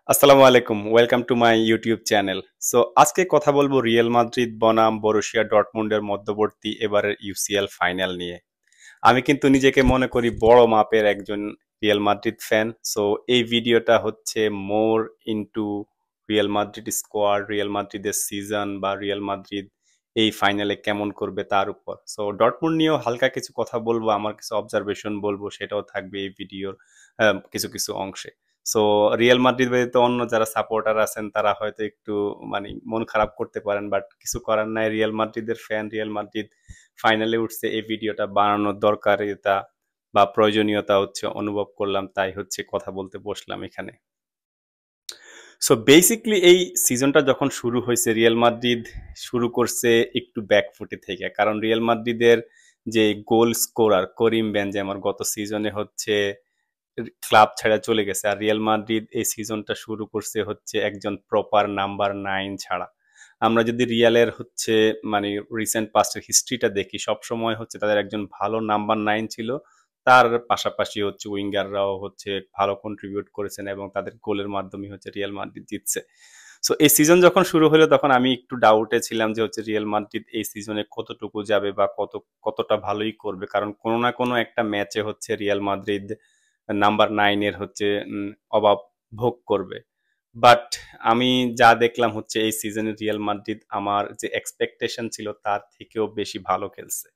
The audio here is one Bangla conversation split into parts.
আসসালামু আলাইকুম। Welcome to my YouTube channel. So আজকে কথা বলবো রিয়াল মাদ্রিদ বনাম বরুশিয়া ডর্টমুন্ডের মধ্যবর্তী এবারের ইউসিএল ফাইনাল নিয়ে। আমি কিন্তু নিজেকে মনে করি বড় মাপের একজন রিয়াল মাদ্রিদ ফ্যান। সো এই ভিডিওটা হচ্ছে more into Real Madrid squad, Real মাদ্রিদের সিজন বা রিয়াল মাদ্রিদ এই ফাইনালে কেমন করবে তার উপর। সো ডর্টমুন্ড নিয়েও হালকা কিছু কথা বলবো, আমার কিছু অবজারভেশন বলবো, সেটাও থাকবে এই ভিডিওর কিছু কিছু অংশে। সো রিয়াল মাদ্রিদ ব্যতীত অন্য যারা সাপোর্টার আছেন তারা হয়তো একটু মানে মন খারাপ করতে পারেন, বাট কিছু করার নাই। রিয়াল মাদ্রিদের ফ্যান, রিয়াল মাদ্রিদ ফাইনালে উঠছে, এই ভিডিওটা বানানোর দরকারিতা বা প্রয়োজনীয়তা হচ্ছে অনুভব করলাম, তাই হচ্ছে কথা বলতে বসলাম এখানে। সো বেসিকলি এই সিজনটা যখন শুরু হয়েছে রিয়াল মাদ্রিদ শুরু করছে একটু ব্যাকফুটে থেকে, কারণ রিয়াল মাদ্রিদের যে গোল স্কোরার করিম বেনজেমার গত সিজনে হচ্ছে ক্লাব ছেড়ে চলে গেছে, আর রিয়াল মাদ্রিদ এই সিজনটা শুরু করছে হচ্ছে একজন প্রপার নাম্বার 9 ছাড়া। আমরা যদি রিয়ালের হচ্ছে মানে রিসেন্ট পাস্টের হিস্ট্রিটা দেখি, সবসময় হচ্ছে তাদের একজন ভালো নাম্বার 9 ছিল, তার পাশাপাশি হচ্ছে উইঙ্গাররাও হচ্ছে ভালো কন্ট্রিবিউট করেছেন এবং তাদের গোলের মাধ্যমে হচ্ছে রিয়াল মাদ্রিদ জিতছে। সো এই সিজন যখন শুরু হলো তখন আমি একটু ডাউটে ছিলাম যে হচ্ছে রিয়াল মাদ্রিদ এই সিজনে কতটুকু যাবে বা কতটা ভালোই করবে, কারণ কোনো না কোনো একটা ম্যাচে হচ্ছে রিয়াল মাদ্রিদ নাম্বার 9 এর হচ্ছে অভাব ভোগ করবে। বাট আমি যা দেখলাম হচ্ছে এই সিজনে রিয়াল মাদ্রিদ আমার যে এক্সপেকটেশন ছিল তার থেকেও বেশি ভালো খেলছে।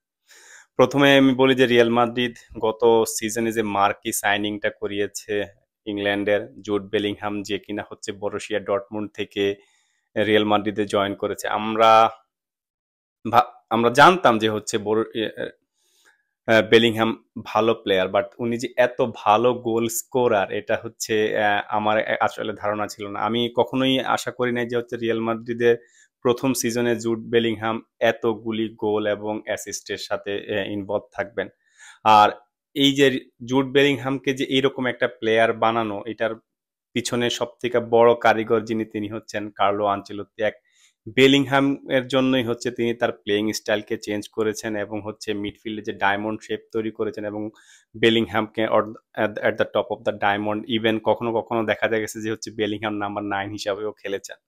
প্রথমে আমি বলি যে রিয়াল মাদ্রিদ গত সিজনে যে মার্কি সাইনিংটা করিয়েছে ইংল্যান্ডের জুড বেলিংহাম, যে কিনা হচ্ছে বরুশিয়া ডর্টমুন্ড থেকে রিয়াল মাদ্রিদে জয়েন করেছে। আমরা জানতাম যে হচ্ছে বেলিংহাম ভালো প্লেয়ার, বাট উনি যে এত ভালো গোল স্কোরার এটা হচ্ছে আমার আসলে ধারণা ছিল না। আমি কখনোই আশা করি নাই যে হচ্ছে রিয়াল মাদ্রিদের প্রথম সিজনে জুড বেলিংহাম এতগুলি গোল এবং অ্যাসিস্টের সাথে ইনভলভ থাকবেন। আর এই যে জুড বেলিংহামকে যে এইরকম একটা প্লেয়ার বানানো, এটার পিছনে সব থেকে বড় কারিগর যিনি, তিনি হচ্ছেন কার্লো আনচেলত্তি। এক বেলিংহাম এর জন্যই হচ্ছে তিনি তার প্লেইং স্টাইলকে চেঞ্জ করেছেন এবং হচ্ছে মিডফিল্ডে যে ডায়মন্ড শেপ তৈরি করেছেন এবং বেলিংহামকে at the top of the diamond, even কখনো কখনো দেখা গেছে যে হচ্ছে বেলিংহাম নাম্বার 9 হিসাবেও খেলেছেন।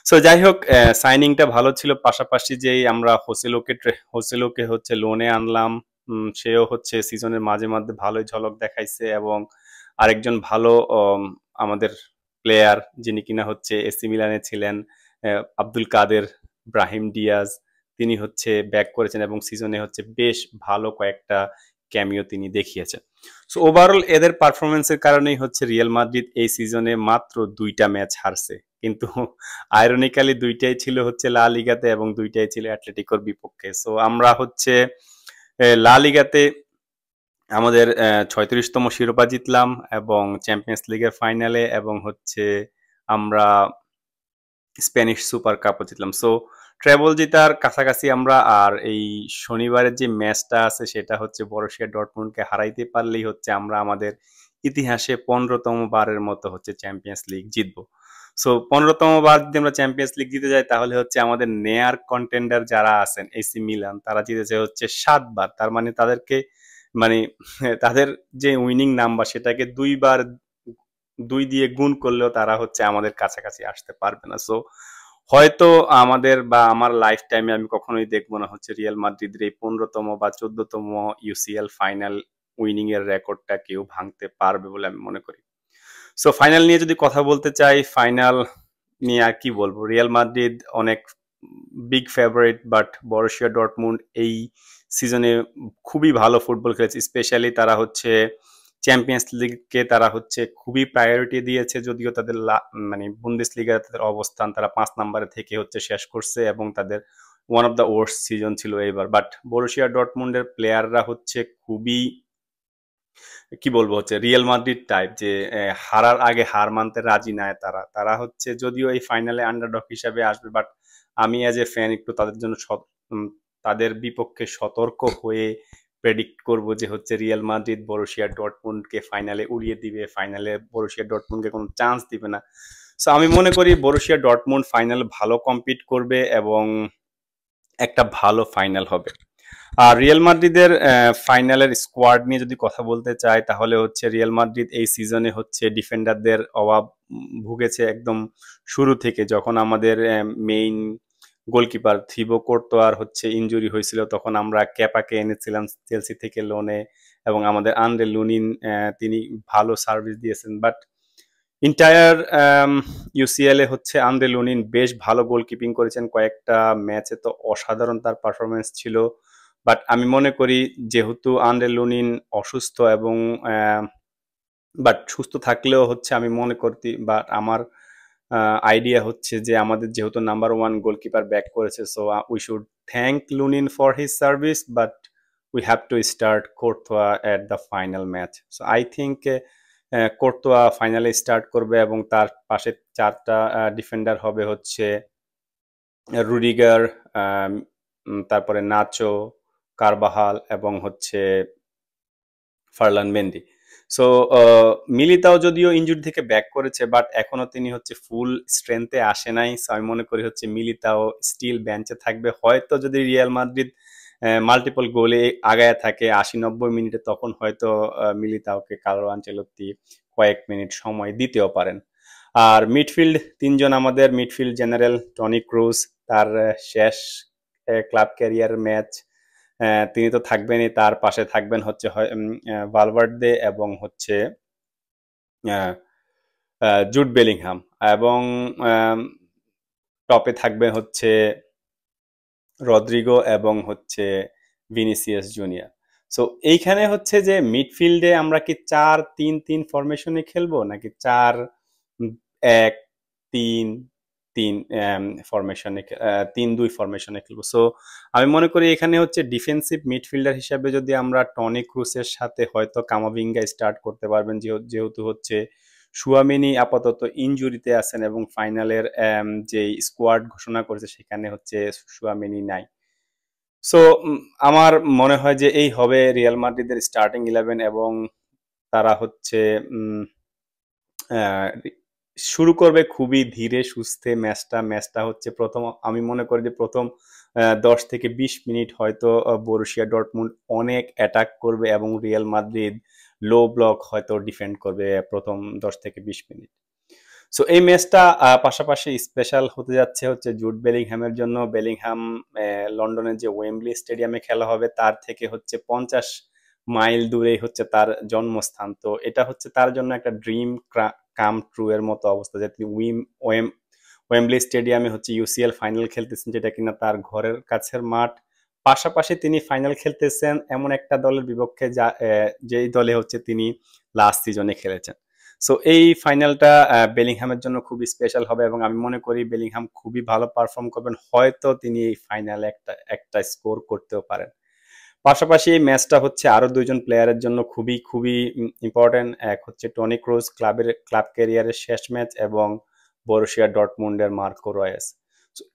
সো যাই হোক, সাইনিংটা ভালো ছিল। পাশাপাশি যে আমরা হোসেলোকে হচ্ছে লোনে আনলাম, সেও হচ্ছে সিজনের মাঝে মাঝে ভালোই ঝলক দেখাইছে। এবং আরেকজন ভালো আমাদের প্লেয়ার যিনি কিনা হচ্ছে এসি মিলানে ছিলেন, আব্দুল কাদের ব্রাহিম ডিয়াজ, তিনি হচ্ছে ব্যাক করেছেন এবং সিজনে হচ্ছে বেশ ভালো কয়েকটা ক্যামিও তিনি দেখিয়েছেন। সো ওভারঅল এদের পারফরমেন্সের কারণেই হচ্ছে রিয়াল মাদ্রিদ এই সিজনে মাত্র 2টা ম্যাচ হারছে, কিন্তু আইরনিক্যালি দুইটাই ছিল হচ্ছে লা লিগাতে এবং দুইটাই ছিল অ্যাটলেটিকোর বিপক্ষে। সো আমরা হচ্ছে লা লিগাতে আমাদের 36তম শিরোপা জিতলাম এবং চ্যাম্পিয়ন্স লিগের ফাইনালে, এবং হচ্ছে আমরা স্প্যানিশ সুপার কাপও জিতলাম। সো ট্রেবল জেতার কাছাকাছি আমরা। আর এই শনিবারের যে ম্যাচটা আছে সেটা হচ্ছে বরুশিয়া ডর্টমুন্ডকে হারাইতে পারলেই হচ্ছে আমরা আমাদের ইতিহাসে 15তম বারের মতো হচ্ছে চ্যাম্পিয়ন্স লিগ জিতবো। সো 15তম বার যদি আমরা চ্যাম্পিয়ন্স লিগ জিতে যাই তাহলে হচ্ছে আমাদের নেয়ার কন্টেন্ডার যারা আছেন এসি মিলান, তারা জিতেছে হচ্ছে 7 বার। তার মানে তাদেরকে মানে তাদের যে উইনিং নাম্বার সেটাকে 2 বার 2 দিয়ে গুণ করলেও তারা হচ্ছে আমাদের কাছাকাছি আসতে পারবে না। সো হয়তো আমাদের বা আমার লাইফ টাইমে আমি কখনোই দেখবো না হচ্ছে রিয়াল মাদ্রিদের এই 15তম বা 14তম ইউসিএল ফাইনাল উইনিং এর রেকর্ডটা কেউ ভাঙতে পারবে বলে আমি মনে করি। সো ফাইনাল নিয়ে যদি কথা বলতে চাই, ফাইনাল নিয়ে আর কি বলবো, রিয়াল মাদ্রিদ অনেক big favourite, but Borussia Dortmund এই সিজনে খুবই ভালো ফুটবল খেলেছে। স্পেশালি তারা হচ্ছে চ্যাম্পিয়ন্স লিগকে তারা হচ্ছে খুবই প্রায়োরিটি দিয়েছে, যদিও তাদের মানে বুন্দেসলিগায় তাদের অবস্থান তারা 5 নম্বরে থেকে হচ্ছে শেষ করছে এবং তাদের one of the worst season ছিল এবার। বাট বরুশিয়া ডর্টমুন্ডের প্লেয়াররা হচ্ছে খুবই কি বলবো হচ্ছে রিয়াল মাদ্রিদ টাইপ, যে হারার আগে হার মানতে রাজি নয় তারা। তারা হচ্ছে যদিও এই ফাইনালে আন্ডারডগ হিসাবে আসবে, বাট আমি অ্যাজ এ ফ্যান একটু তাদের জন্য তাদের বিপক্ষে সতর্ক হয়ে প্রেডিক্ট করব যে হচ্ছে রিয়াল মাদ্রিদ বরুশিয়া ডর্টমুন্ডকে ফাইনালে উড়িয়ে দিবে, ফাইনালে বরুশিয়া ডর্টমুন্ডকে কোনো চান্স দিবে না। সো আমি মনে করি বরুশিয়া ডর্টমুন্ড ফাইনাল ভালো কম্পিট করবে এবং একটা ভালো ফাইনাল হবে। আর রিয়াল মাদ্রিদের ফাইনালের স্কোয়াড নিয়ে যদি কথা বলতে চাই তাহলে হচ্ছে রিয়াল মাদ্রিদ এই সিজনে হচ্ছে ডিফেন্ডারদের অভাব ভুগেছে একদম শুরু থেকে, যখন আমাদের মেইন গোলকিপার থিবো কোর্তোয়ার হচ্ছে ইনজুরি হয়েছিল তখন আমরা ক্যাপাকে এনেছিলাম চেলসি থেকে লোনে, এবং আমাদের আন্দ্রে লুনিন তিনি ভালো সার্ভিস দিয়েছেন, বাট ইন্টায়ার ইউসিএল এ হচ্ছে আন্দ্রে লুনিন বেশ ভালো গোলকিপিং করেছেন কয়েকটা ম্যাচে, তো অসাধারণ তার পারফরমেন্স ছিল। বাট আমি মনে করি যেহেতু আন্দ্রে লুনিন অসুস্থ এবং বাট সুস্থ থাকলেও হচ্ছে আমি মনে করতে বা আমার আইডিয়া হচ্ছে যে আমাদের যেহেতু নাম্বার ওয়ান গোলকিপার ব্যাক করেছে, so we should thank Lunin for his service, but we have to start Karatoya at the final match. So I think Karatoya ফাইনালে স্টার্ট করবে এবং তার পাশে চারটা ডিফেন্ডার হবে হচ্ছে রুডিগার, তারপরে নাচো, কারবাহাল এবং হচ্ছে ফারলান মেন্ডি। সো মিলিতাও যদিও ইনজুরি থেকে ব্যাক করেছে, বাট এখনো তিনি হচ্ছে ফুল স্ট্রেংথে আসে নাই। সো আমি মনে করি হচ্ছে মিলিতাও স্টিল বেঞ্চে থাকবে, হয়তো যদি রিয়াল মাদ্রিদ মাল্টিপল গোলে আগায় থাকে ৮০-৯০ মিনিটে, তখন হয়তো মিলিতাওকে কার্লো আনচেলত্তি কয়েক মিনিট সময় দিতেও পারেন। আর মিডফিল্ড তিনজন আমাদের মিডফিল্ড জেনারেল টনি ক্রুজ, তার শেষ ক্লাব ক্যারিয়ার ম্যাচ, তিনি তো থাকবেনই, তার পাশে থাকবেন হচ্ছে ভালভার্দে এবং হচ্ছে জুড বেলিংহাম, এবং টপে থাকবে হচ্ছে রদ্রিগো এবং হচ্ছে ভিনিসিয়াস জুনিয়র। সো এইখানে হচ্ছে যে মিডফিল্ডে আমরা কি ৪-৩-৩ ফরমেশনে খেলবো নাকি ৪-১-৩-৩ ফরমেশনে ৩-২ ফরমেশনে খেলবো। সো আমি মনে করি এখানে হচ্ছে ডিফেন্সিভ মিডফিল্ডার হিসাবে যদি আমরা টনি ক্রুসের সাথে হয়তো কামাভিঙ্গা স্টার্ট করতে পারবেন, যেহেতু হচ্ছে সুয়ামিনি আপাতত ইনজুরিতে আছেন এবং ফাইনালের যে স্কোয়াড ঘোষণা করেছে সেখানে হচ্ছে সুয়ামিনি নাই। সো আমার মনে হয় যে এই হবে রিয়াল মাদ্রিদের স্টার্টিং 11 এবং তারা হচ্ছে শুরু করবে খুবই ধীরে সুস্থে ম্যাচটা হচ্ছে প্রথম, আমি মনে করি যে প্রথম 10 থেকে 20 মিনিট হয়তো বরুশিয়া ডর্টমুন্ড অনেক অ্যাটাক করবে এবং রিয়াল মাদ্রিদ লো ব্লক হয়তো ডিফেন্ড করবে প্রথম 10 থেকে 20 মিনিট। সো এই ম্যাচটা পাশাপাশি স্পেশাল হতে যাচ্ছে হচ্ছে জুড বেলিংহ্যামের জন্য। বেলিংহ্যাম লন্ডনের যে ওয়েম্বলি স্টেডিয়ামে খেলা হবে তার থেকে হচ্ছে 50 মাইল দূরেই হচ্ছে তার জন্মস্থান, তো এটা হচ্ছে তার জন্য একটা ড্রিম কাম ট্রু এর মতো অবস্থা যে তিনি ওয়েম্বলি স্টেডিয়ামে হচ্ছে ইউসিএল ফাইনাল খেলতেছেন, যেটা কিনা তার ঘরের কাছের মাঠ, পাশাপাশি তিনি ফাইনাল খেলতেছেন এমন একটা দলের বিপক্ষে যেই দলে হচ্ছে তিনি লাস্ট সিজনে খেলেছেন। সো এই ফাইনালটা বেলিংহামের জন্য খুবই স্পেশাল হবে এবং আমি মনে করি বেলিংহাম খুবই ভালো পারফর্ম করবেন, হয়তো তিনি এই ফাইনালে একটা স্কোর করতেও পারেন। পাশাপাশি এই ম্যাচটা হচ্ছে আরো দুইজন প্লেয়ারের জন্য খুবই খুবই ইম্পর্টেন্ট, এক হচ্ছে টনি ক্রুজ ক্লাব ক্যারিয়ারের শেষ ম্যাচ এবং বরুশিয়া ডর্টমুন্ডের মার্কো রয়েস।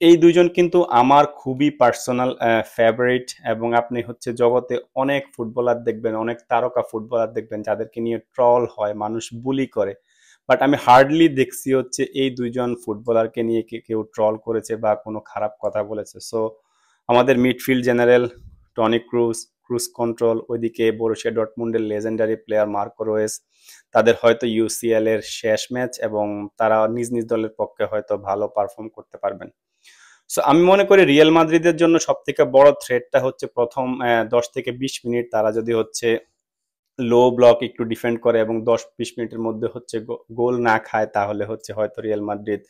এই দুইজন কিন্তু আমার খুবই পার্সোনাল ফেভারিট, এবং আপনি হচ্ছে জগতে অনেক ফুটবলার দেখবেন, অনেক তারকা ফুটবলার দেখবেন যাদেরকে নিয়ে ট্রল হয়, মানুষ বুলি করে, বাট আমি হার্ডলি দেখছি হচ্ছে এই দুইজন ফুটবলারকে নিয়ে কেউ ট্রল করেছে বা কোনো খারাপ কথা বলেছে। সো আমাদের midfield general Toni Kroos control, ওইদিকে বরুশিয়া ডর্টমুন্ডের লেজেন্ডারি প্লেয়ার মার্কো রয়েস, তাদের হয়তো ইউসিএল এর শেষ ম্যাচ এবং তারা নিজ নিজ দলের পক্ষে হয়তো ভালো পারফর্ম করতে পারবেন। সো আমি মনে করি রিয়াল মাদ্রিদের জন্য সব থেকে বড় থ্রেটটা হচ্ছে প্রথম 10 থেকে 20 মিনিট তারা যদি হচ্ছে লো ব্লক একটু ডিফেন্ড করে এবং 10-20 মিনিটের মধ্যে হচ্ছে গোল না খায়, তাহলে হচ্ছে হয়তো রিয়াল মাদ্রিদ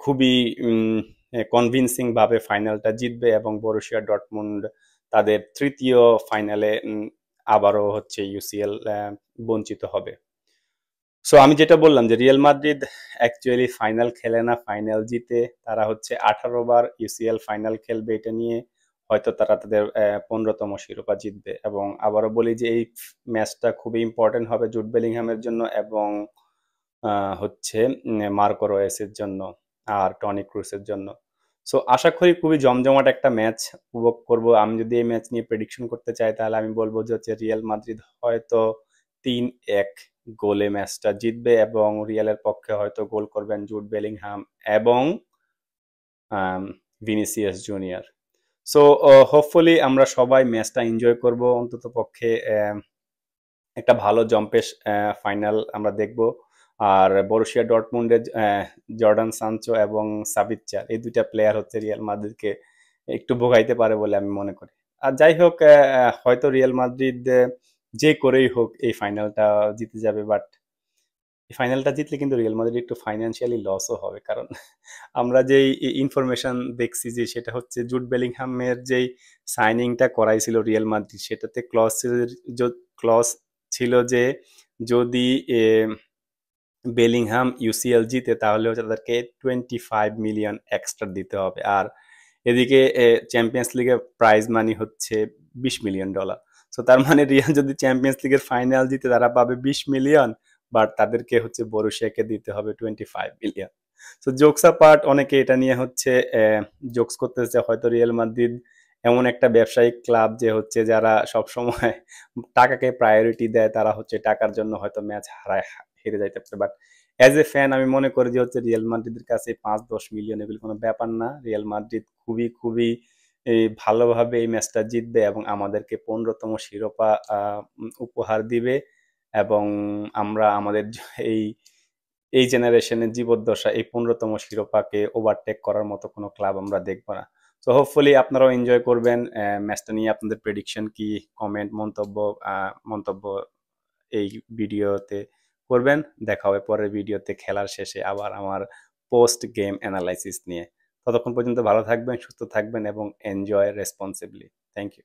খুবই কনভিনসিং ভাবে ফাইনালটা জিতবে এবং বরুশিয়া ডর্টমুন্ড তাদের তৃতীয় ফাইনালে আবারও হচ্ছে ইউসিএল বঞ্চিত হবে। সো আমি যেটা বললাম যে রিয়াল মাদ্রিদ অ্যাকচুয়ালি ফাইনাল খেলে না, ফাইনাল জিতে, তারা হচ্ছে 18 বার ইউসিএল ফাইনাল খেলবে, এটা নিয়ে হয়তো তারা তাদের 15তম শিরোপা জিতবে। এবং আবারও বলি যে এই ম্যাচটা খুবই ইম্পর্টেন্ট হবে জুড বেলিংহামের জন্য এবং হচ্ছে মার্কো রয়েসের জন্য আর টনি ক্রুসের জন্য। সো আশা করি খুবই জমজমাট একটা ম্যাচ উপভোগ করব। আমি যদি এই ম্যাচ নিয়ে প্রেডিকশন করতে চাই তাহলে আমি বলবো যে হচ্ছে রিয়াল মাদ্রিদ হয়তো 3-1 গোলে ম্যাচটা জিতবে এবং রিয়ালের পক্ষে হয়তো গোল করবেন জুড বেলিংহাম এবং ভিনিসিয়াস জুনিয়র। সো হোপফুলি আমরা সবাই ম্যাচটা এনজয় করব, অন্তত পক্ষে একটা ভালো জম্পেশ ফাইনাল আমরা দেখব। আর বরুশিয়া ডর্টমুন্ডের জর্ডান সানচো এবং সাবিচ্চার এই দুইটা প্লেয়ার হচ্ছে রিয়াল মাদ্রিদকে একটু ভোগাইতে পারে বলে আমি মনে করি। আর যাই হোক, হয়তো রিয়াল মাদ্রিদ যে করেই হোক এই ফাইনালটা জিতে যাবে, বাট এই ফাইনালটা জিতলে কিন্তু রিয়াল মাদ্রিদ একটু ফাইন্যান্সিয়ালি লসও হবে, কারণ আমরা যেই ইনফরমেশন দেখছি যে সেটা হচ্ছে জুড বেলিংহামের যেই সাইনিংটা করাইছিল রিয়াল মাদ্রিদ, সেটাতে ক্লজ ছিল যে যদি এ, বেলিংহাম ইউসিএল জিতে তাহলে হচ্ছে তাদেরকে 25 মিলিয়ন এক্সট্রা দিতে হবে। আর এদিকে চ্যাম্পিয়ন্স লিগের প্রাইজ মানি হচ্ছে $20 মিলিয়ন। সো তার মানে রিয়াল যদি চ্যাম্পিয়ন্স লিগের ফাইনাল জিতে তারা পাবে 20 মিলিয়ন, বাট তাদেরকে হচ্ছে বরুশিয়াকে দিতে হবে 25 মিলিয়ন। সো জোকস পার্ট, অনেকে এটা নিয়ে হচ্ছে জোকস করতেছে হয়তো রিয়াল মাদ্রিদ এমন একটা ব্যবসায়িক ক্লাব যে হচ্ছে যারা সব সময় টাকাকে প্রায়োরিটি দেয়, তারা হচ্ছে টাকার জন্য হয়তো ম্যাচ হারায়, হেরে যাইতে পারে। বাট অ্যাজ এ ফ্যান আমি মনে করি যে হচ্ছে রিয়াল মাদ্রিদের কাছে 5-10 মিলিয়ন এগুলো কোনো ব্যাপার না। রিয়াল মাদ্রিদ খুবই খুবই ভালোভাবে এই ম্যাচটা জিতবে এবং আমাদেরকে 15তম শিরোপা উপহার দিবে। এবং আমরা আমাদের এই এই জেনারেশনের জীবদ্দশা এই 15তম শিরোপাকে ওভারটেক করার মতো কোনো ক্লাব আমরা দেখবো না। তো হোপফুলি আপনারাও এনজয় করবেন। ম্যাচটা নিয়ে আপনাদের প্রেডিকশন কি, কমেন্ট, মন্তব্য এই ভিডিওতে করবেন। দেখা হবে পরের ভিডিওতে খেলার শেষে আবার আমার পোস্ট গেম অ্যানালাইসিস নিয়ে। ততক্ষণ পর্যন্ত ভালো থাকবেন, সুস্থ থাকবেন এবং এনজয় রেসপন্সিবলি। Thank you.